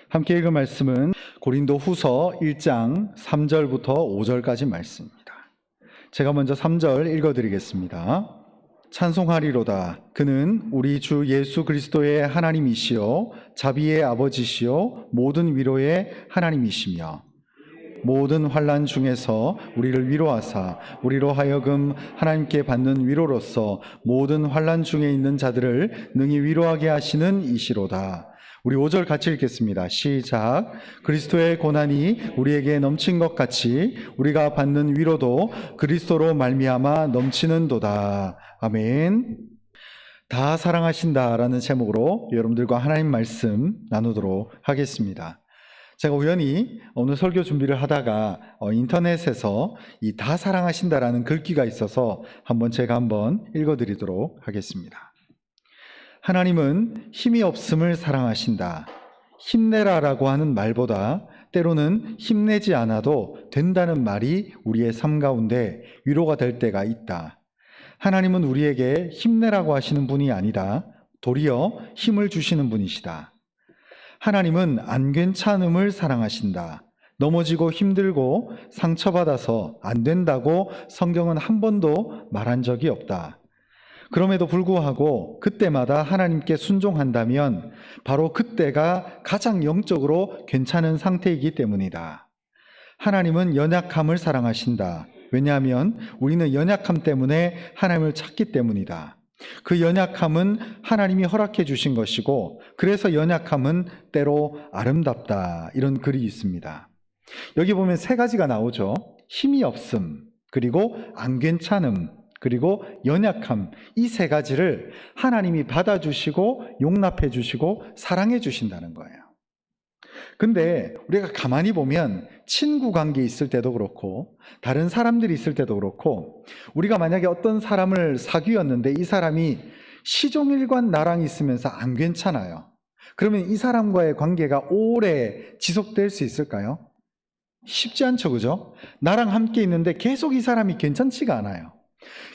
함께 읽은 말씀은 고린도후서 1장 3절부터 5절까지 말씀입니다. 제가 먼저 3절 읽어드리겠습니다. 찬송하리로다. 그는 우리 주 예수 그리스도의 하나님이시요 자비의 아버지시요 모든 위로의 하나님이시며 모든 환난 중에서 우리를 위로하사 우리로 하여금 하나님께 받는 위로로서 모든 환난 중에 있는 자들을 능히 위로하게 하시는 이시로다. 우리 5절 같이 읽겠습니다. 시작. 그리스도의 고난이 우리에게 넘친 것 같이 우리가 받는 위로도 그리스도로 말미암아 넘치는도다. 아멘. 다 사랑하신다라는 제목으로 여러분들과 하나님 말씀 나누도록 하겠습니다. 제가 우연히 오늘 설교 준비를 하다가 인터넷에서 이 다 사랑하신다라는 글귀가 있어서 제가 한번 읽어드리도록 하겠습니다. 하나님은 힘이 없음을 사랑하신다. 힘내라라고 하는 말보다 때로는 힘내지 않아도 된다는 말이 우리의 삶 가운데 위로가 될 때가 있다. 하나님은 우리에게 힘내라고 하시는 분이 아니라 도리어 힘을 주시는 분이시다. 하나님은 안 괜찮음을 사랑하신다. 넘어지고 힘들고 상처받아서 안 된다고 성경은 한 번도 말한 적이 없다. 그럼에도 불구하고 그때마다 하나님께 순종한다면 바로 그때가 가장 영적으로 괜찮은 상태이기 때문이다. 하나님은 연약함을 사랑하신다. 왜냐하면 우리는 연약함 때문에 하나님을 찾기 때문이다. 그 연약함은 하나님이 허락해 주신 것이고 그래서 연약함은 때로 아름답다. 이런 글이 있습니다. 여기 보면 세 가지가 나오죠. 힘이 없음, 그리고 안 괜찮음, 그리고 연약함. 이 세 가지를 하나님이 받아주시고 용납해 주시고 사랑해 주신다는 거예요. 근데 우리가 가만히 보면 친구 관계 있을 때도 그렇고 다른 사람들이 있을 때도 그렇고 우리가 만약에 어떤 사람을 사귀었는데 이 사람이 시종일관 나랑 있으면서 안 괜찮아요. 그러면 이 사람과의 관계가 오래 지속될 수 있을까요? 쉽지 않죠, 그죠? 나랑 함께 있는데 계속 이 사람이 괜찮지가 않아요.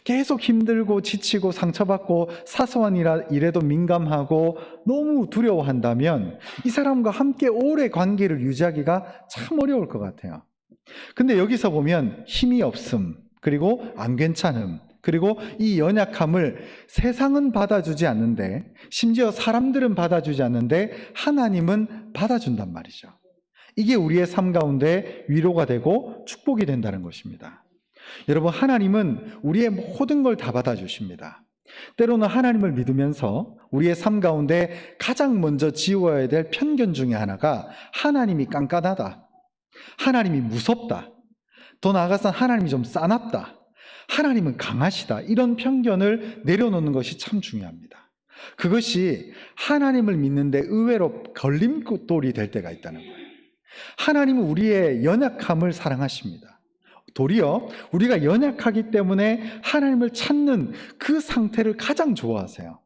계속 힘들고 지치고 상처받고 사소한 일에도 민감하고 너무 두려워한다면 이 사람과 함께 오래 관계를 유지하기가 참 어려울 것 같아요. 근데 여기서 보면 힘이 없음, 그리고 안 괜찮음, 그리고 이 연약함을 세상은 받아주지 않는데 심지어 사람들은 받아주지 않는데 하나님은 받아준단 말이죠. 이게 우리의 삶 가운데 위로가 되고 축복이 된다는 것입니다. 여러분, 하나님은 우리의 모든 걸 다 받아주십니다. 때로는 하나님을 믿으면서 우리의 삶 가운데 가장 먼저 지워야 될 편견 중에 하나가 하나님이 깐깐하다, 하나님이 무섭다, 더 나아가서 하나님이 좀 싸납다, 하나님은 강하시다, 이런 편견을 내려놓는 것이 참 중요합니다. 그것이 하나님을 믿는데 의외로 걸림돌이 될 때가 있다는 거예요. 하나님은 우리의 연약함을 사랑하십니다. 도리어 우리가 연약하기 때문에 하나님을 찾는 그 상태를 가장 좋아하세요.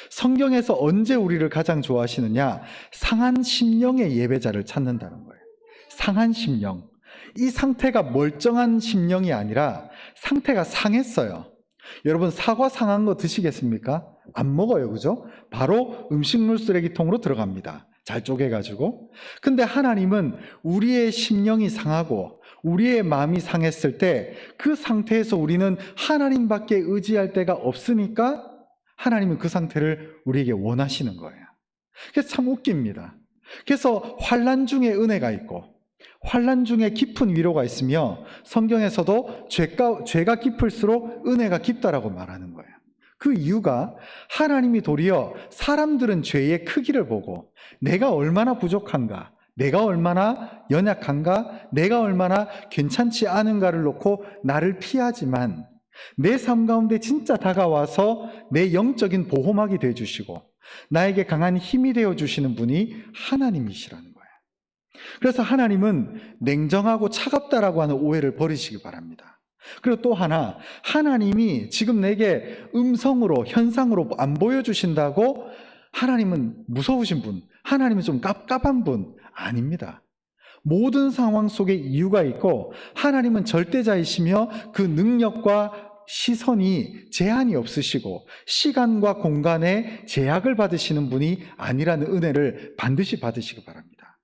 성경에서 언제 우리를 가장 좋아하시느냐? 상한 심령의 예배자를 찾는다는 거예요. 상한 심령. 이 상태가 멀쩡한 심령이 아니라 상태가 상했어요. 여러분, 사과 상한 거 드시겠습니까? 안 먹어요, 그죠? 바로 음식물 쓰레기통으로 들어갑니다. 잘 쪼개가지고. 근데 하나님은 우리의 심령이 상하고 우리의 마음이 상했을 때 그 상태에서 우리는 하나님밖에 의지할 데가 없으니까 하나님은 그 상태를 우리에게 원하시는 거예요. 그래서 참 웃깁니다. 그래서 환난 중에 은혜가 있고 환난 중에 깊은 위로가 있으며 성경에서도 죄가 깊을수록 은혜가 깊다라고 말하는 거예요. 그 이유가 하나님이 도리어 사람들은 죄의 크기를 보고 내가 얼마나 부족한가, 내가 얼마나 연약한가, 내가 얼마나 괜찮지 않은가를 놓고 나를 피하지만 내 삶 가운데 진짜 다가와서 내 영적인 보호막이 되어주시고 나에게 강한 힘이 되어주시는 분이 하나님이시라는 거예요. 그래서 하나님은 냉정하고 차갑다라고 하는 오해를 버리시기 바랍니다. 그리고 또 하나, 하나님이 지금 내게 음성으로, 현상으로 안 보여주신다고 하나님은 무서우신 분, 하나님은 좀 깝깝한 분 아닙니다. 모든 상황 속에 이유가 있고 하나님은 절대자이시며 그 능력과 시선이 제한이 없으시고 시간과 공간에 제약을 받으시는 분이 아니라는 은혜를 반드시 받으시기 바랍니다.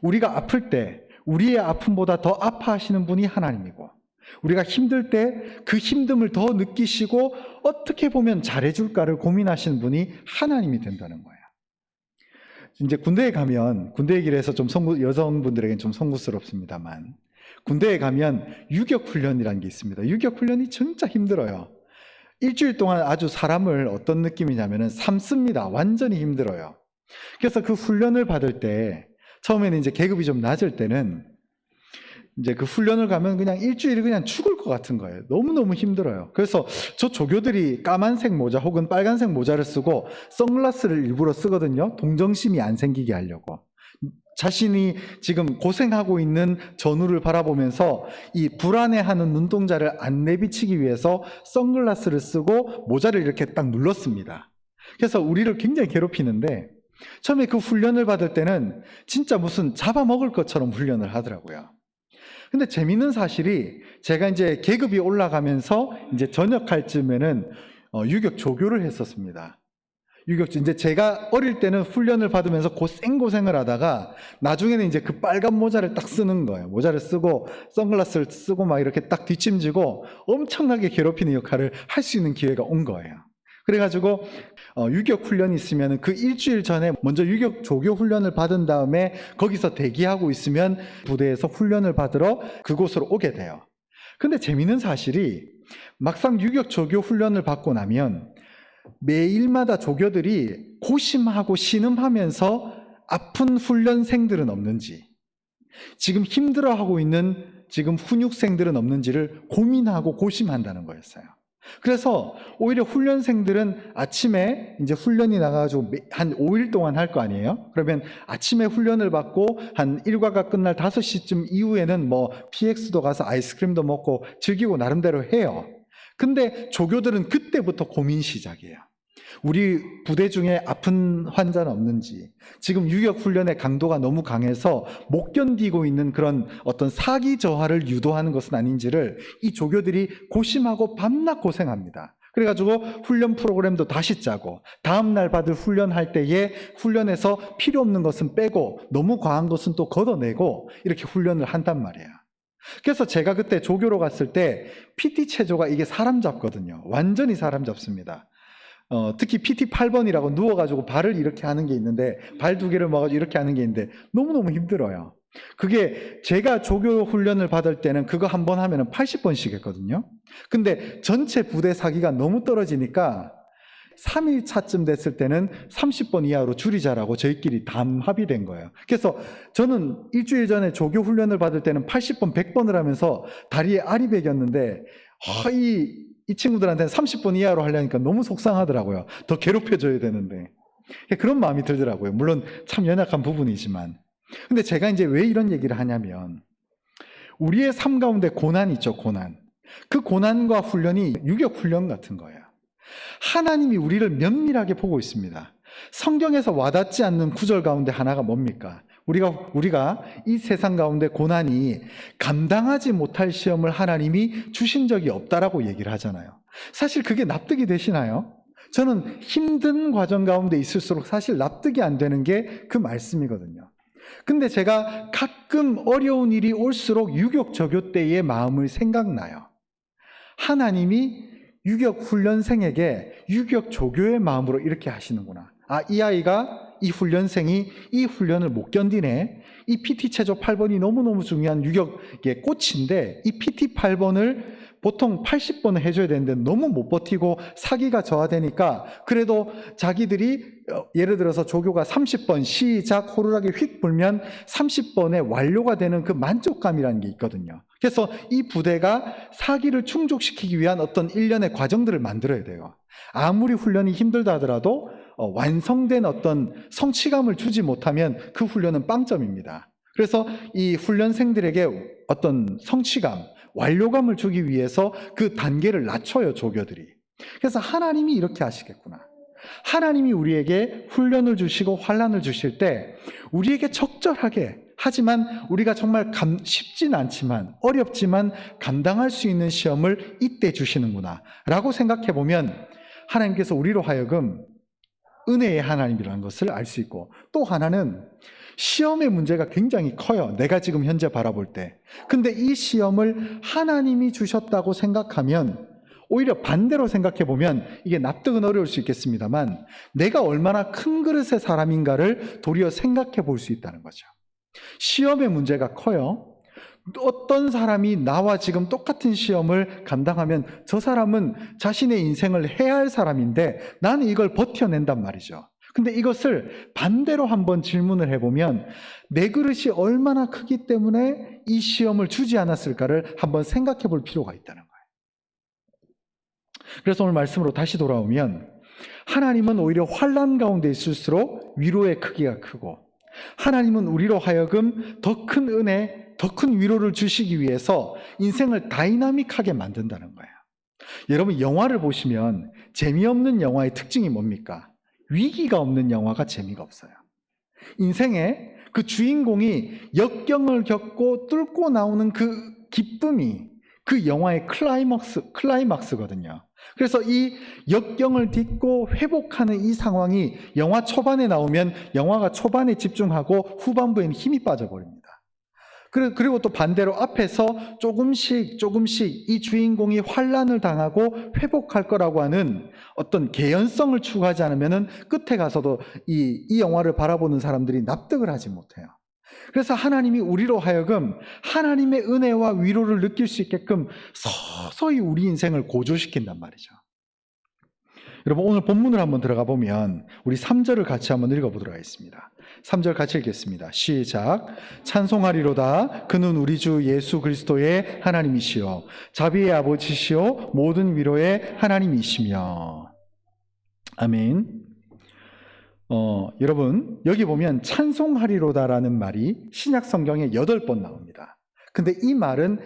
우리가 아플 때 우리의 아픔보다 더 아파하시는 분이 하나님이고, 우리가 힘들 때 그 힘듦을 더 느끼시고 어떻게 보면 잘해줄까를 고민하시는 분이 하나님이 된다는 거예요. 이제 군대에 가면, 군대 얘기를 해서 좀 여성분들에게는 좀 송구스럽습니다만, 군대에 가면 유격훈련이라는 게 있습니다. 유격훈련이 진짜 힘들어요. 일주일 동안 아주 사람을 어떤 느낌이냐면은 삶습니다. 완전히 힘들어요. 그래서 그 훈련을 받을 때, 처음에는 이제 계급이 좀 낮을 때는 이제 그 훈련을 가면 그냥 일주일이 그냥 죽을 것 같은 거예요. 너무너무 힘들어요. 그래서 저 조교들이 까만색 모자 혹은 빨간색 모자를 쓰고 선글라스를 일부러 쓰거든요. 동정심이 안 생기게 하려고. 자신이 지금 고생하고 있는 전우를 바라보면서 이 불안해하는 눈동자를 안 내비치기 위해서 선글라스를 쓰고 모자를 이렇게 딱 눌렀습니다. 그래서 우리를 굉장히 괴롭히는데, 처음에 그 훈련을 받을 때는 진짜 무슨 잡아먹을 것처럼 훈련을 하더라고요. 근데 재밌는 사실이, 제가 이제 계급이 올라가면서 이제 전역할 쯤에는 유격 조교를 했었습니다. 이제 제가 어릴 때는 훈련을 받으면서 고생을 하다가 나중에는 이제 그 빨간 모자를 딱 쓰는 거예요. 모자를 쓰고 선글라스를 쓰고 막 이렇게 딱 뒷짐지고 엄청나게 괴롭히는 역할을 할 수 있는 기회가 온 거예요. 그래가지고 유격 훈련이 있으면 그 일주일 전에 먼저 유격 조교 훈련을 받은 다음에 거기서 대기하고 있으면 부대에서 훈련을 받으러 그곳으로 오게 돼요. 근데 재미있는 사실이, 막상 유격 조교 훈련을 받고 나면 매일마다 조교들이 고심하고 신음하면서 아픈 훈련생들은 없는지, 지금 힘들어하고 있는 지금 훈육생들은 없는지를 고민하고 고심한다는 거였어요. 그래서 오히려 훈련생들은 아침에 이제 훈련이 나가가지고 한 5일 동안 할 거 아니에요? 그러면 아침에 훈련을 받고 한 일과가 끝날 5시쯤 이후에는 뭐 PX도 가서 아이스크림도 먹고 즐기고 나름대로 해요. 근데 조교들은 그때부터 고민 시작이에요. 우리 부대 중에 아픈 환자는 없는지, 지금 유격훈련의 강도가 너무 강해서 못 견디고 있는 그런 어떤 사기 저하를 유도하는 것은 아닌지를 이 조교들이 고심하고 밤낮 고생합니다. 그래가지고 훈련 프로그램도 다시 짜고, 다음날 받을 훈련할 때에 훈련에서 필요 없는 것은 빼고 너무 과한 것은 또 걷어내고 이렇게 훈련을 한단 말이에요. 그래서 제가 그때 조교로 갔을 때 PT 체조가 이게 사람 잡거든요. 완전히 사람 잡습니다. 특히 PT 8번이라고 누워가지고 발을 이렇게 하는 게 있는데, 발 2개를 모아가지고 이렇게 하는 게 있는데 너무너무 힘들어요. 그게 제가 조교 훈련을 받을 때는 그거 한 번 하면 80번씩 했거든요. 근데 전체 부대 사기가 너무 떨어지니까 3일 차쯤 됐을 때는 30번 이하로 줄이자라고 저희끼리 합의된 거예요. 그래서 저는 일주일 전에 조교 훈련을 받을 때는 80번, 100번을 하면서 다리에 알이 베겼는데, 이 친구들한테는 30번 이하로 하려니까 너무 속상하더라고요. 더 괴롭혀줘야 되는데. 그런 마음이 들더라고요. 물론 참 연약한 부분이지만. 근데 제가 이제 왜 이런 얘기를 하냐면, 우리의 삶 가운데 고난 있죠, 고난. 그 고난과 훈련이 유격훈련 같은 거예요. 하나님이 우리를 면밀하게 보고 있습니다. 성경에서 와닿지 않는 구절 가운데 하나가 뭡니까? 우리가 이 세상 가운데 고난이 감당하지 못할 시험을 하나님이 주신 적이 없다라고 얘기를 하잖아요. 사실 그게 납득이 되시나요? 저는 힘든 과정 가운데 있을수록 사실 납득이 안 되는 게 그 말씀이거든요. 근데 제가 가끔 어려운 일이 올수록 유격 조교 때의 마음을 생각나요. 하나님이 유격 훈련생에게 유격 조교의 마음으로 이렇게 하시는구나. 이 아이가, 이 훈련생이 이 훈련을 못 견디네. 이 PT 체조 8번이 너무너무 중요한 유격의 꽃인데, 이 PT 8번을 보통 80번을 해줘야 되는데 너무 못 버티고 사기가 저하되니까, 그래도 자기들이 예를 들어서 조교가 30번 시작 호루라기 휙 불면 30번에 완료가 되는 그 만족감이라는 게 있거든요. 그래서 이 부대가 사기를 충족시키기 위한 어떤 일련의 과정들을 만들어야 돼요. 아무리 훈련이 힘들다 하더라도 완성된 어떤 성취감을 주지 못하면 그 훈련은 빵점입니다. 그래서 이 훈련생들에게 어떤 성취감, 완료감을 주기 위해서 그 단계를 낮춰요, 조교들이. 그래서 하나님이 이렇게 하시겠구나. 하나님이 우리에게 훈련을 주시고 환난을 주실 때 우리에게 적절하게, 하지만 우리가 정말 쉽진 않지만, 어렵지만 감당할 수 있는 시험을 이때 주시는구나 라고 생각해 보면, 하나님께서 우리로 하여금 은혜의 하나님이라는 것을 알 수 있고, 또 하나는 시험의 문제가 굉장히 커요. 내가 지금 현재 바라볼 때. 근데 이 시험을 하나님이 주셨다고 생각하면, 오히려 반대로 생각해 보면 이게 납득은 어려울 수 있겠습니다만, 내가 얼마나 큰 그릇의 사람인가를 도리어 생각해 볼 수 있다는 거죠. 시험의 문제가 커요. 어떤 사람이 나와 지금 똑같은 시험을 감당하면 저 사람은 자신의 인생을 해야 할 사람인데 나는 이걸 버텨낸단 말이죠. 근데 이것을 반대로 한번 질문을 해보면 내 그릇이 얼마나 크기 때문에 이 시험을 주지 않았을까를 한번 생각해 볼 필요가 있다는 거예요. 그래서 오늘 말씀으로 다시 돌아오면, 하나님은 오히려 환난 가운데 있을수록 위로의 크기가 크고, 하나님은 우리로 하여금 더 큰 은혜, 더 큰 위로를 주시기 위해서 인생을 다이나믹하게 만든다는 거예요. 여러분, 영화를 보시면 재미없는 영화의 특징이 뭡니까? 위기가 없는 영화가 재미가 없어요. 인생에 그 주인공이 역경을 겪고 뚫고 나오는 그 기쁨이 그 영화의 클라이막스거든요. 그래서 이 역경을 딛고 회복하는 이 상황이 영화 초반에 나오면 영화가 초반에 집중하고 후반부에는 힘이 빠져버립니다. 그리고 또 반대로 앞에서 조금씩 이 주인공이 환난을 당하고 회복할 거라고 하는 어떤 개연성을 추구하지 않으면 끝에 가서도 이 영화를 바라보는 사람들이 납득을 하지 못해요. 그래서 하나님이 우리로 하여금 하나님의 은혜와 위로를 느낄 수 있게끔 서서히 우리 인생을 고조시킨단 말이죠. 여러분, 오늘 본문을 한번 들어가 보면 우리 3절을 같이 한번 읽어보도록 하겠습니다. 3절 같이 읽겠습니다. 시작. 찬송하리로다. 그는 우리 주 예수 그리스도의 하나님이시요 자비의 아버지시요 모든 위로의 하나님이시며. 아멘. 여러분, 여기 보면 찬송하리로다라는 말이 신약 성경에 8번 나옵니다. 근데 이 말은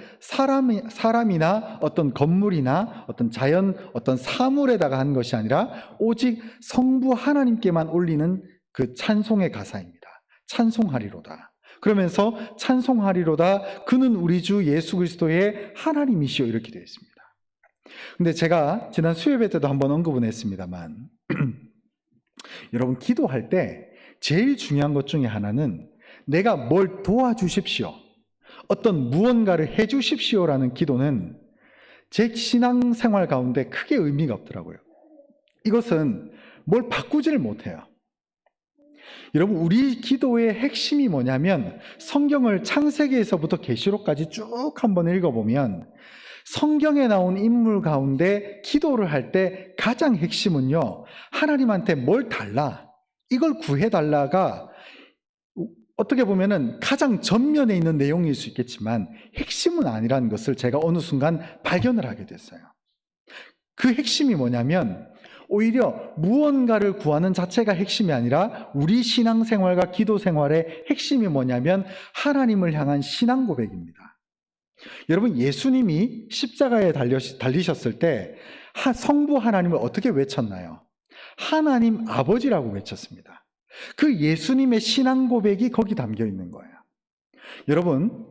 사람이나 어떤 건물이나 어떤 자연, 어떤 사물에다가 한 것이 아니라 오직 성부 하나님께만 올리는 그 찬송의 가사입니다. 찬송하리로다. 그러면서 찬송하리로다. 그는 우리 주 예수 그리스도의 하나님이시요 이렇게 되어 있습니다. 근데 제가 지난 수요예배 때도 한번 언급은 했습니다만 여러분, 기도할 때 제일 중요한 것 중에 하나는 내가 뭘 도와주십시오, 어떤 무언가를 해주십시오라는 기도는 제 신앙생활 가운데 크게 의미가 없더라고요. 이것은 뭘 바꾸지를 못해요. 여러분, 우리 기도의 핵심이 뭐냐면 성경을 창세기에서부터 계시록까지 쭉 한번 읽어보면 성경에 나온 인물 가운데 기도를 할 때 가장 핵심은요, 하나님한테 뭘 달라, 이걸 구해달라가 어떻게 보면은 가장 전면에 있는 내용일 수 있겠지만 핵심은 아니라는 것을 제가 어느 순간 발견을 하게 됐어요. 그 핵심이 뭐냐면 오히려 무언가를 구하는 자체가 핵심이 아니라 우리 신앙생활과 기도생활의 핵심이 뭐냐면 하나님을 향한 신앙 고백입니다. 여러분, 예수님이 십자가에 달리셨을 때 성부 하나님을 어떻게 외쳤나요? 하나님 아버지라고 외쳤습니다. 그 예수님의 신앙 고백이 거기 담겨 있는 거예요. 여러분,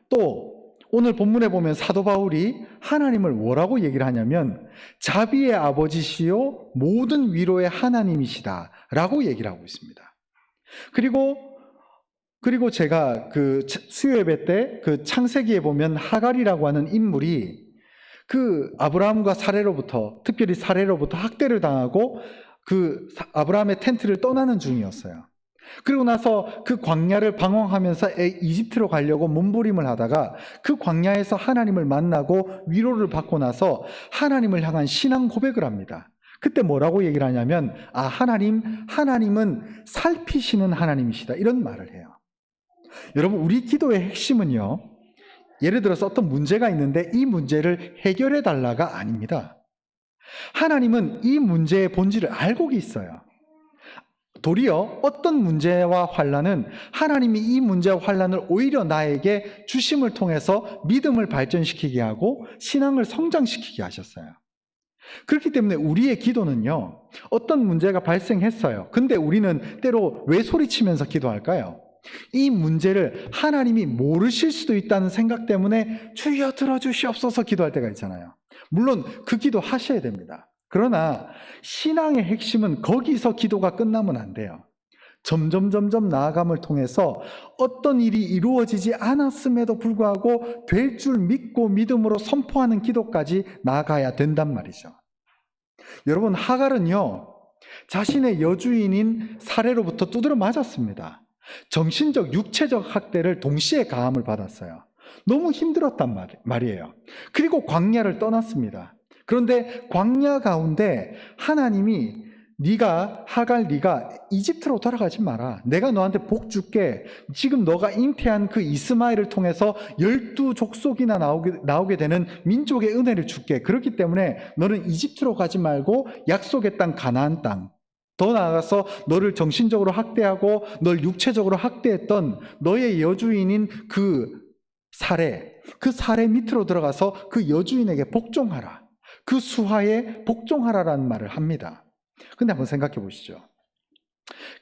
또 오늘 본문에 보면 사도 바울이 하나님을 뭐라고 얘기를 하냐면 자비의 아버지시요 모든 위로의 하나님이시다 라고 얘기를 하고 있습니다. 그리고 제가 그 수요예배 때 그 창세기에 보면 하갈이라고 하는 인물이 그 아브라함과 사례로부터, 특별히 사례로부터 학대를 당하고 그 아브라함의 텐트를 떠나는 중이었어요. 그리고 나서 그 광야를 방황하면서 이집트로 가려고 몸부림을 하다가 그 광야에서 하나님을 만나고 위로를 받고 나서 하나님을 향한 신앙 고백을 합니다. 그때 뭐라고 얘기를 하냐면 하나님은 살피시는 하나님이시다 이런 말을 해요. 여러분, 우리 기도의 핵심은요, 예를 들어서 어떤 문제가 있는데 이 문제를 해결해 달라가 아닙니다. 하나님은 이 문제의 본질을 알고 있어요. 도리어 어떤 문제와 환난은 하나님이 이 문제와 환난을 오히려 나에게 주심을 통해서 믿음을 발전시키게 하고 신앙을 성장시키게 하셨어요. 그렇기 때문에 우리의 기도는요, 어떤 문제가 발생했어요. 근데 우리는 때로 왜 소리치면서 기도할까요? 이 문제를 하나님이 모르실 수도 있다는 생각 때문에 주여 들어주시옵소서 기도할 때가 있잖아요. 물론 그 기도 하셔야 됩니다. 그러나 신앙의 핵심은 거기서 기도가 끝나면 안 돼요. 점점 나아감을 통해서 어떤 일이 이루어지지 않았음에도 불구하고 될 줄 믿고 믿음으로 선포하는 기도까지 나아가야 된단 말이죠. 여러분, 하갈은요, 자신의 여주인인 사레로부터 두드려 맞았습니다. 정신적, 육체적 학대를 동시에 가함을 받았어요. 너무 힘들었단 말이에요. 그리고 광야를 떠났습니다. 그런데 광야 가운데 하나님이 하갈 네가 이집트로 돌아가지 마라. 내가 너한테 복 줄게. 지금 너가 잉태한 그 이스마엘을 통해서 12족속이나 나오게 되는 민족의 은혜를 줄게. 그렇기 때문에 너는 이집트로 가지 말고 약속의 땅 가나안 땅, 더 나아가서 너를 정신적으로 학대하고 널 육체적으로 학대했던 너의 여주인인 그 사레 밑으로 들어가서 그 여주인에게 복종하라. 그 수하에 복종하라라는 말을 합니다. 근데 한번 생각해 보시죠.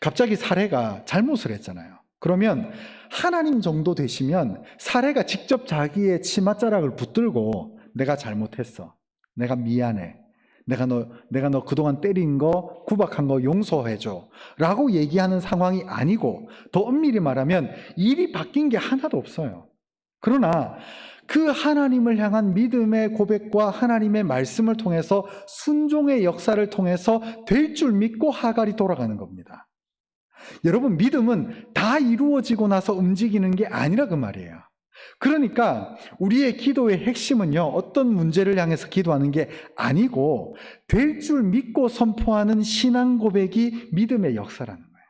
갑자기 사레가 잘못을 했잖아요. 그러면 하나님 정도 되시면 사레가 직접 자기의 치맛자락을 붙들고 내가 잘못했어. 내가 미안해. 내가 너 그동안 때린 거, 구박한 거 용서해줘. 라고 얘기하는 상황이 아니고, 더 엄밀히 말하면 일이 바뀐 게 하나도 없어요. 그러나 그 하나님을 향한 믿음의 고백과 하나님의 말씀을 통해서 순종의 역사를 통해서 될 줄 믿고 하갈이 돌아가는 겁니다. 여러분, 믿음은 다 이루어지고 나서 움직이는 게 아니라 그 말이에요. 그러니까 우리의 기도의 핵심은요, 어떤 문제를 향해서 기도하는 게 아니고 될 줄 믿고 선포하는 신앙 고백이 믿음의 역사라는 거예요.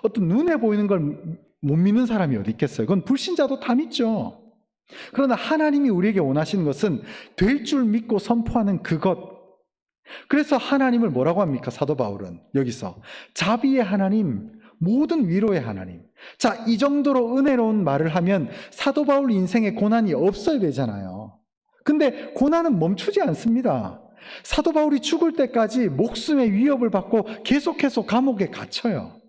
어떤 눈에 보이는 걸 못 믿는 사람이 어디 있겠어요? 그건 불신자도 다 믿죠. 그러나 하나님이 우리에게 원하시는 것은 될 줄 믿고 선포하는 그것. 그래서 하나님을 뭐라고 합니까? 사도 바울은 여기서 자비의 하나님, 모든 위로의 하나님. 자, 이 정도로 은혜로운 말을 하면 사도 바울 인생에 고난이 없어야 되잖아요. 근데 고난은 멈추지 않습니다. 사도 바울이 죽을 때까지 목숨의 위협을 받고 계속해서 감옥에 갇혀요.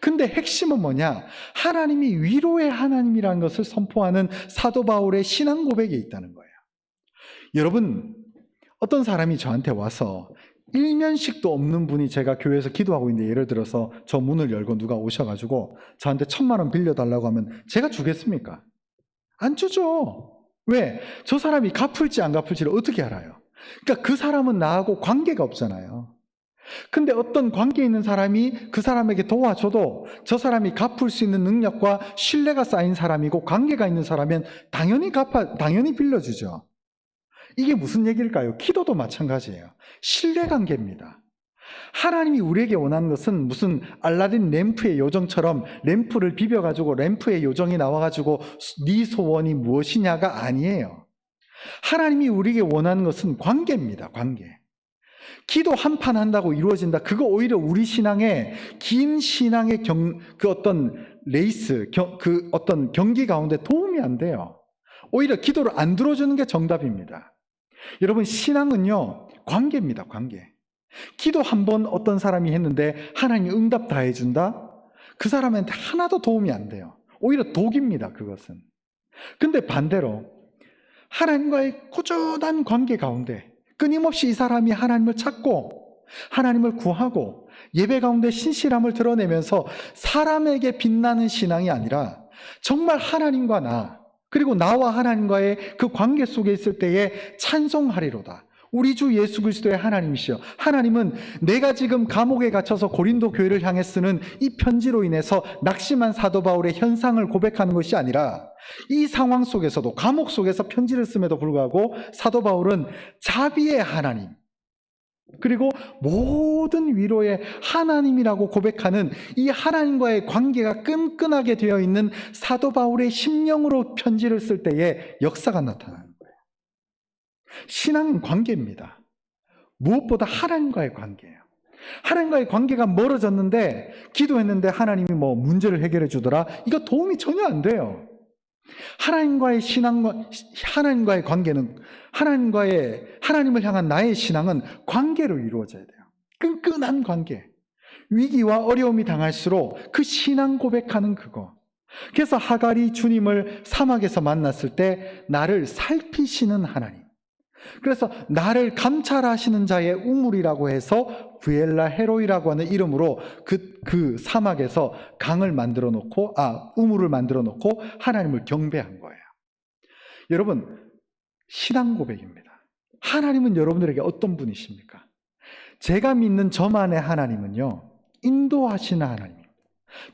근데 핵심은 뭐냐? 하나님이 위로의 하나님이라는 것을 선포하는 사도 바울의 신앙 고백에 있다는 거예요. 여러분, 어떤 사람이 저한테 와서 일면식도 없는 분이, 제가 교회에서 기도하고 있는데 예를 들어서 저 문을 열고 누가 오셔가지고 저한테 1,000만 원 빌려달라고 하면 제가 주겠습니까? 안 주죠. 왜? 저 사람이 갚을지 안 갚을지를 어떻게 알아요? 그러니까 그 사람은 나하고 관계가 없잖아요. 근데 어떤 관계 있는 사람이 그 사람에게 도와줘도 저 사람이 갚을 수 있는 능력과 신뢰가 쌓인 사람이고 관계가 있는 사람이면 당연히 빌려주죠. 이게 무슨 얘기일까요? 기도도 마찬가지예요. 신뢰관계입니다. 하나님이 우리에게 원하는 것은 무슨 알라딘 램프의 요정처럼 램프를 비벼가지고 램프의 요정이 나와가지고 네 소원이 무엇이냐가 아니에요. 하나님이 우리에게 원하는 것은 관계입니다. 관계. 기도 한 판 한다고 이루어진다. 그거 오히려 우리 신앙의 긴 신앙의 그 어떤 레이스, 그 어떤 경기 가운데 도움이 안 돼요. 오히려 기도를 안 들어주는 게 정답입니다. 여러분, 신앙은요, 관계입니다. 관계. 기도 한 번 어떤 사람이 했는데 하나님이 응답 다 해준다? 그 사람한테 하나도 도움이 안 돼요. 오히려 독입니다. 그것은. 근데 반대로 하나님과의 꾸준한 관계 가운데 끊임없이 이 사람이 하나님을 찾고 하나님을 구하고 예배 가운데 신실함을 드러내면서 사람에게 빛나는 신앙이 아니라 정말 하나님과 나, 그리고 나와 하나님과의 그 관계 속에 있을 때에 찬송하리로다. 우리 주 예수 그리스도의 하나님이시여. 하나님은 내가 지금 감옥에 갇혀서 고린도 교회를 향해 쓰는 이 편지로 인해서 낙심한 사도 바울의 현상을 고백하는 것이 아니라 이 상황 속에서도, 감옥 속에서 편지를 씀에도 불구하고 사도 바울은 자비의 하나님, 그리고 모든 위로의 하나님이라고 고백하는 이 하나님과의 관계가 끈끈하게 되어 있는 사도 바울의 심령으로 편지를 쓸 때에 역사가 나타나는 거예요. 신앙은 관계입니다. 무엇보다 하나님과의 관계예요. 하나님과의 관계가 멀어졌는데 기도했는데 하나님이 뭐 문제를 해결해 주더라, 이거 도움이 전혀 안 돼요. 하나님과의 신앙과 하나님과의 관계는 하나님을 향한 나의 신앙은 관계로 이루어져야 돼요. 끈끈한 관계. 위기와 어려움이 당할수록 그 신앙 고백하는 그거. 그래서 하갈이 주님을 사막에서 만났을 때 나를 살피시는 하나님, 그래서 나를 감찰하시는 자의 우물이라고 해서 부엘라 헤로이라고 하는 이름으로 그 사막에서 강을 만들어 놓고, 우물을 만들어 놓고 하나님을 경배한 거예요. 여러분, 신앙 고백입니다. 하나님은 여러분들에게 어떤 분이십니까? 제가 믿는 저만의 하나님은요, 인도하시는 하나님입니다.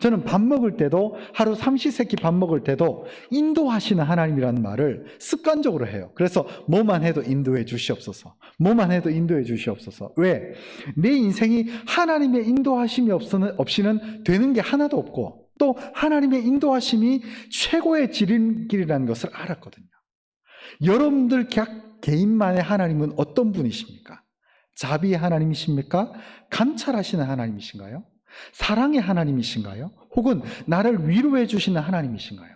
저는 밥 먹을 때도, 하루 삼시세끼 밥 먹을 때도 인도하시는 하나님이라는 말을 습관적으로 해요. 그래서 뭐만 해도 인도해 주시옵소서. 뭐만 해도 인도해 주시옵소서. 왜? 내 인생이 하나님의 인도하심이 없이는 되는 게 하나도 없고, 또 하나님의 인도하심이 최고의 지름길이라는 것을 알았거든요. 여러분들 각 개인만의 하나님은 어떤 분이십니까? 자비의 하나님이십니까? 감찰하시는 하나님이신가요? 사랑의 하나님이신가요? 혹은 나를 위로해 주시는 하나님이신가요?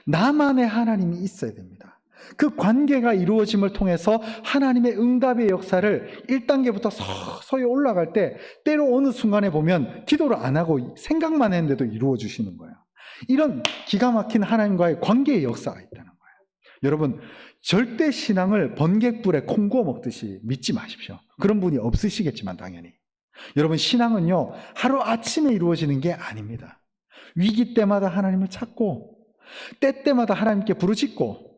나만의 하나님이 있어야 됩니다. 그 관계가 이루어짐을 통해서 하나님의 응답의 역사를 1단계부터 서서히 올라갈 때, 때로 어느 순간에 보면 기도를 안 하고 생각만 했는데도 이루어 주시는 거예요. 이런 기가 막힌 하나님과의 관계의 역사가 있다는 거예요. 여러분, 절대 신앙을 번갯불에 콩 구워 먹듯이 믿지 마십시오. 그런 분이 없으시겠지만 당연히. 여러분, 신앙은요, 하루아침에 이루어지는 게 아닙니다. 위기 때마다 하나님을 찾고, 때때마다 하나님께 부르짖고,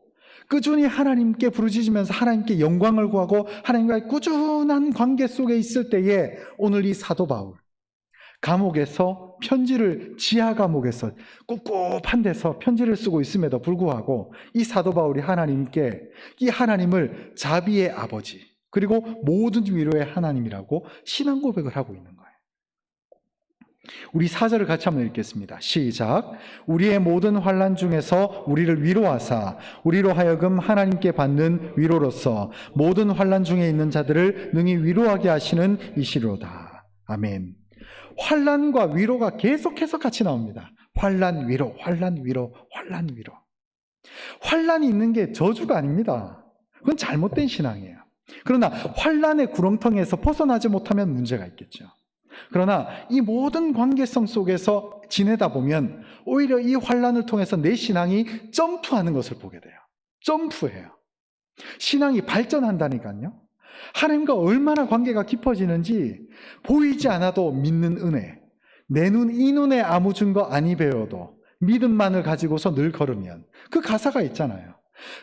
꾸준히 하나님께 부르짖으면서 하나님께 영광을 구하고 하나님과의 꾸준한 관계 속에 있을 때에, 오늘 이 사도 바울, 감옥에서 편지를, 지하 감옥에서 꿉꿉한 데서 편지를 쓰고 있음에도 불구하고 이 사도 바울이 하나님께, 이 하나님을 자비의 아버지, 그리고 모든 위로의 하나님이라고 신앙 고백을 하고 있는 거예요. 우리 4절을 같이 한번 읽겠습니다. 시작. 우리의 모든 환난 중에서 우리를 위로하사 우리로 하여금 하나님께 받는 위로로서 모든 환난 중에 있는 자들을 능히 위로하게 하시는 이시로다. 아멘. 환난과 위로가 계속해서 같이 나옵니다. 환난, 위로, 환난, 위로, 환난, 위로. 환난이 있는 게 저주가 아닙니다. 그건 잘못된 신앙이에요. 그러나 환난의 구렁텅이에서 벗어나지 못하면 문제가 있겠죠. 그러나 이 모든 관계성 속에서 지내다 보면 오히려 이 환난을 통해서 내 신앙이 점프하는 것을 보게 돼요. 점프해요. 신앙이 발전한다니까요. 하나님과 얼마나 관계가 깊어지는지 보이지 않아도 믿는 은혜. 내 눈 이 눈에 아무 증거 아니 배워도 믿음만을 가지고서 늘 걸으면, 그 가사가 있잖아요.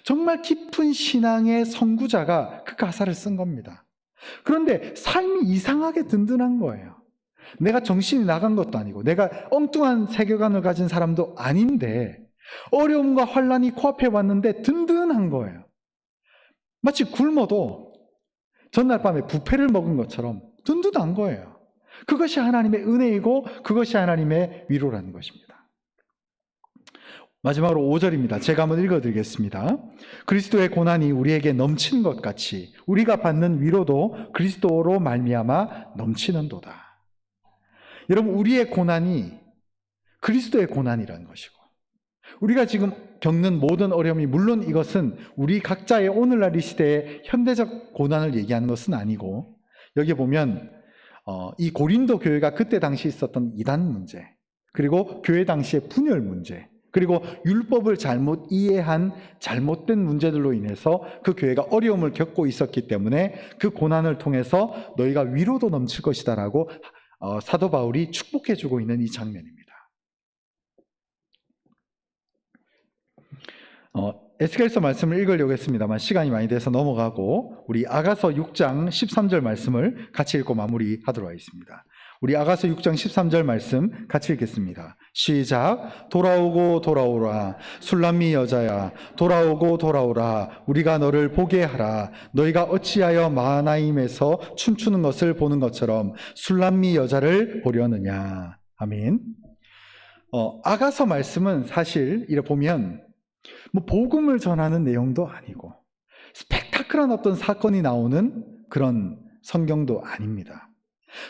정말 깊은 신앙의 선구자가 그 가사를 쓴 겁니다. 그런데 삶이 이상하게 든든한 거예요. 내가 정신이 나간 것도 아니고 내가 엉뚱한 세계관을 가진 사람도 아닌데 어려움과 환난이 코앞에 왔는데 든든한 거예요. 마치 굶어도 전날 밤에 뷔페를 먹은 것처럼 든든한 거예요. 그것이 하나님의 은혜이고 그것이 하나님의 위로라는 것입니다. 마지막으로 5절입니다. 제가 한번 읽어드리겠습니다. 그리스도의 고난이 우리에게 넘치는 것 같이 우리가 받는 위로도 그리스도로 말미암아 넘치는도다. 여러분, 우리의 고난이 그리스도의 고난이라는 것이고, 우리가 지금 겪는 모든 어려움이, 물론 이것은 우리 각자의 오늘날 이 시대의 현대적 고난을 얘기하는 것은 아니고, 여기 보면 이 고린도 교회가 그때 당시 있었던 이단 문제, 그리고 교회 당시의 분열 문제, 그리고 율법을 잘못 이해한 잘못된 문제들로 인해서 그 교회가 어려움을 겪고 있었기 때문에 그 고난을 통해서 너희가 위로도 넘칠 것이다 라고 사도 바울이 축복해주고 있는 이 장면입니다. 에스겔서 말씀을 읽으려고 했습니다만 시간이 많이 돼서 넘어가고, 우리 아가서 6장 13절 말씀을 같이 읽고 마무리하도록 하겠습니다. 우리 아가서 6장 13절 말씀 같이 읽겠습니다. 시작. 돌아오고 돌아오라 술람미 여자야, 돌아오고 돌아오라 우리가 너를 보게 하라. 너희가 어찌하여 마하나임에서 춤추는 것을 보는 것처럼 술람미 여자를 보려느냐. 아멘. 아가서 말씀은 사실 이렇게 보면 복음을 전하는 내용도 아니고 스펙타클한 어떤 사건이 나오는 그런 성경도 아닙니다.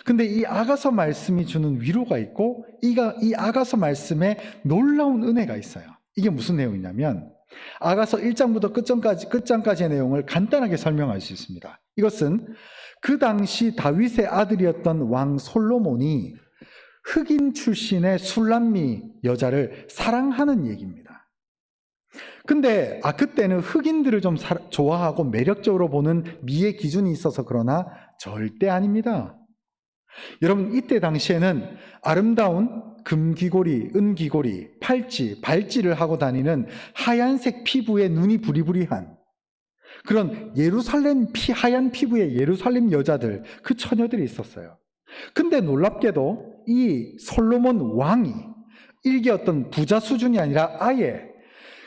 근데 이 아가서 말씀이 주는 위로가 있고, 이 아가서 말씀에 놀라운 은혜가 있어요. 이게 무슨 내용이냐면, 아가서 1장부터 끝장까지의 내용을 간단하게 설명할 수 있습니다. 이것은 그 당시 다윗의 아들이었던 왕 솔로몬이 흑인 출신의 술람미 여자를 사랑하는 얘기입니다. 근데 그때는 흑인들을 좀 좋아하고 매력적으로 보는 미의 기준이 있어서 그러나 절대 아닙니다. 여러분, 이때 당시에는 아름다운 금귀고리, 은귀고리, 팔찌, 발찌를 하고 다니는 하얀색 피부에 눈이 부리부리한 그런 하얀 피부의 예루살렘 여자들, 그 처녀들이 있었어요. 근데 놀랍게도 이 솔로몬 왕이 일개 어떤 부자 수준이 아니라 아예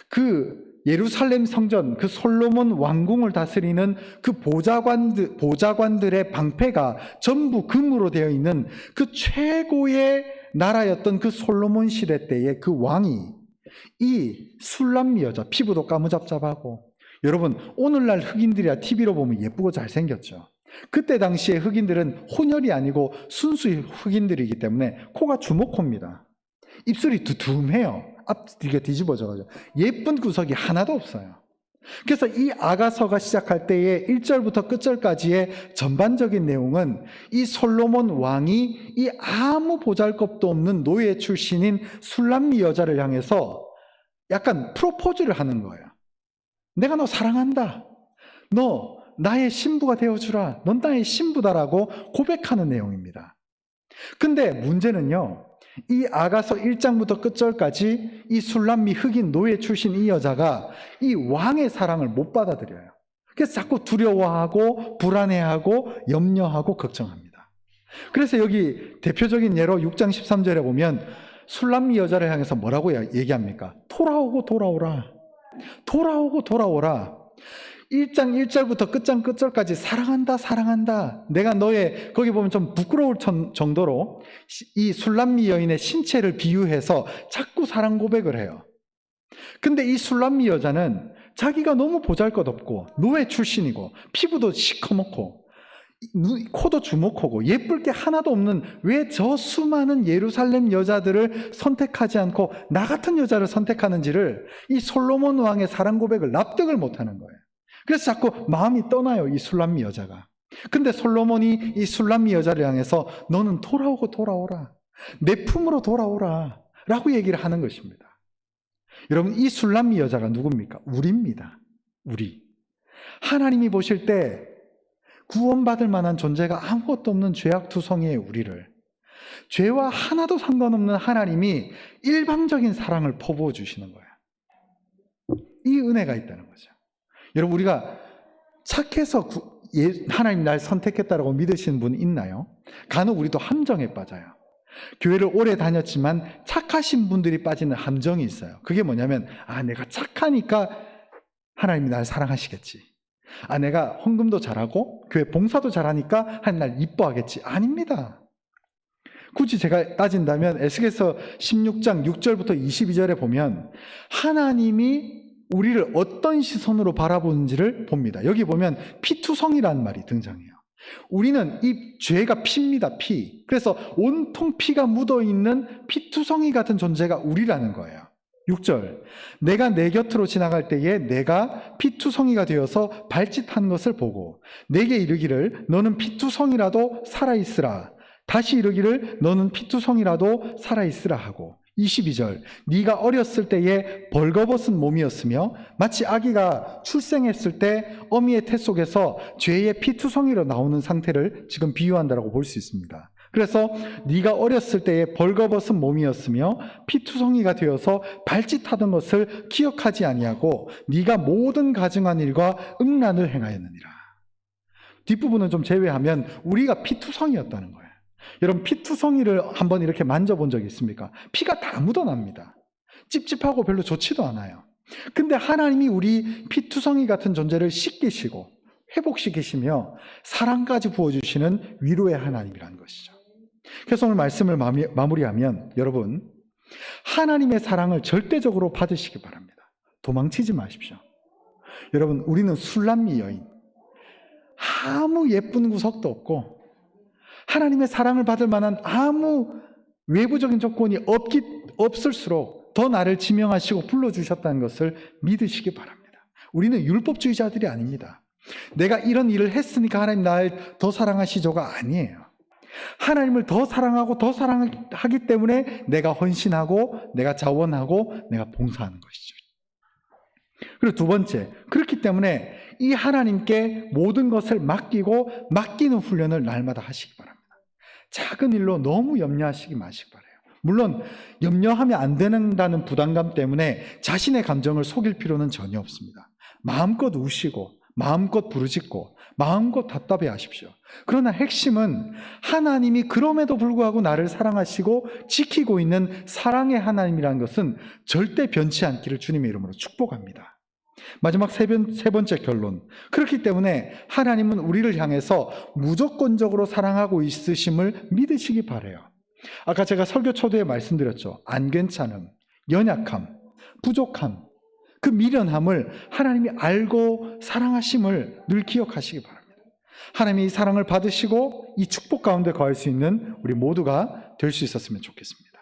그 예루살렘 성전, 그 솔로몬 왕궁을 다스리는 그 보좌관들의 방패가 전부 금으로 되어 있는 그 최고의 나라였던 그 솔로몬 시대 때의 그 왕이 이 술람미 여자, 피부도 까무잡잡하고, 여러분 오늘날 흑인들이야 TV로 보면 예쁘고 잘생겼죠. 그때 당시에 흑인들은 혼혈이 아니고 순수 흑인들이기 때문에 코가 주먹코입니다. 입술이 두툼해요. 앞뒤가 뒤집어져가지고 예쁜 구석이 하나도 없어요. 그래서 이 아가서가 시작할 때의 1절부터 끝절까지의 전반적인 내용은 이 솔로몬 왕이 이 아무 보잘것도 없는 노예 출신인 술람미 여자를 향해서 약간 프로포즈를 하는 거예요. 내가 너 사랑한다. 너 나의 신부가 되어주라. 넌 나의 신부다라고 고백하는 내용입니다. 근데 문제는요, 이 아가서 1장부터 끝절까지 이 술람미 흑인 노예 출신 이 여자가 이 왕의 사랑을 못 받아들여요. 그래서 자꾸 두려워하고 불안해하고 염려하고 걱정합니다. 그래서 여기 대표적인 예로 6장 13절에 보면 술람미 여자를 향해서 뭐라고 얘기합니까? 돌아오고 돌아오라. 돌아오고 돌아오라. 1장 1절부터 끝장 끝절까지 사랑한다 사랑한다. 내가 너의, 거기 보면 좀 부끄러울 정도로 이 술람미 여인의 신체를 비유해서 자꾸 사랑 고백을 해요. 근데 이 술람미 여자는 자기가 너무 보잘것없고 노예 출신이고 피부도 시커멓고 코도 주먹코고 예쁠 게 하나도 없는, 왜 저 수많은 예루살렘 여자들을 선택하지 않고 나 같은 여자를 선택하는지를 이 솔로몬 왕의 사랑 고백을 납득을 못하는 거예요. 그래서 자꾸 마음이 떠나요, 이 술람미 여자가. 근데 솔로몬이 이 술람미 여자를 향해서 너는 돌아오고 돌아오라. 내 품으로 돌아오라. 라고 얘기를 하는 것입니다. 여러분, 이 술람미 여자가 누굽니까? 우리입니다. 우리. 하나님이 보실 때 구원받을 만한 존재가 아무것도 없는 죄악투성이의 우리를, 죄와 하나도 상관없는 하나님이 일방적인 사랑을 퍼부어 주시는 거예요. 이 은혜가 있다는 거죠. 여러분, 우리가 착해서 하나님 날 선택했다라고 믿으시는 분 있나요? 간혹 우리도 함정에 빠져요. 교회를 오래 다녔지만 착하신 분들이 빠지는 함정이 있어요. 그게 뭐냐면, 내가 착하니까 하나님이 날 사랑하시겠지. 내가 헌금도 잘하고 교회 봉사도 잘하니까 하나님 날 이뻐하겠지. 아닙니다. 굳이 제가 따진다면 에스겔서 16장 6절부터 22절에 보면 하나님이 우리를 어떤 시선으로 바라보는지를 봅니다. 여기 보면 피투성이라는 말이 등장해요. 우리는 이 죄가 피입니다. 피. 그래서 온통 피가 묻어있는 피투성이 같은 존재가 우리라는 거예요. 6절, 내가 내 곁으로 지나갈 때에 내가 피투성이가 되어서 발짓하는 것을 보고 내게 이르기를 너는 피투성이라도 살아있으라. 다시 이르기를 너는 피투성이라도 살아있으라 하고, 22절, 네가 어렸을 때에 벌거벗은 몸이었으며 마치 아기가 출생했을 때 어미의 태 속에서 죄의 피투성이로 나오는 상태를 지금 비유한다라고 볼 수 있습니다. 그래서 네가 어렸을 때에 벌거벗은 몸이었으며 피투성이가 되어서 발짓하던 것을 기억하지 아니하고 네가 모든 가증한 일과 음란을 행하였느니라. 뒷부분은 좀 제외하면 우리가 피투성이었다는 거예요. 여러분, 피투성이를 한번 이렇게 만져본 적이 있습니까? 피가 다 묻어납니다. 찝찝하고 별로 좋지도 않아요. 근데 하나님이 우리 피투성이 같은 존재를 씻기시고 회복시키시며 사랑까지 부어주시는 위로의 하나님이라는 것이죠. 그래서 오늘 말씀을 마무리하면, 여러분, 하나님의 사랑을 절대적으로 받으시기 바랍니다. 도망치지 마십시오. 여러분, 우리는 술람미 여인, 아무 예쁜 구석도 없고 하나님의 사랑을 받을 만한 아무 외부적인 조건이 없을수록 더 나를 지명하시고 불러주셨다는 것을 믿으시기 바랍니다. 우리는 율법주의자들이 아닙니다. 내가 이런 일을 했으니까 하나님 날 더 사랑하시죠가 아니에요. 하나님을 더 사랑하고 더 사랑하기 때문에 내가 헌신하고 내가 자원하고 내가 봉사하는 것이죠. 그리고 두 번째, 그렇기 때문에 이 하나님께 모든 것을 맡기고 맡기는 훈련을 날마다 하시기 바랍니다. 작은 일로 너무 염려하시기 마시기 바라요. 물론 염려하면 안 된다는 부담감 때문에 자신의 감정을 속일 필요는 전혀 없습니다. 마음껏 우시고 마음껏 부르짖고 마음껏 답답해 하십시오. 그러나 핵심은 하나님이 그럼에도 불구하고 나를 사랑하시고 지키고 있는 사랑의 하나님이라는 것은 절대 변치 않기를 주님의 이름으로 축복합니다. 마지막 세 번째 결론. 그렇기 때문에 하나님은 우리를 향해서 무조건적으로 사랑하고 있으심을 믿으시기 바라요. 아까 제가 설교 초대에 말씀드렸죠. 안 괜찮음, 연약함, 부족함, 그 미련함을 하나님이 알고 사랑하심을 늘 기억하시기 바랍니다. 하나님이 이 사랑을 받으시고 이 축복 가운데 거할 수 있는 우리 모두가 될 수 있었으면 좋겠습니다.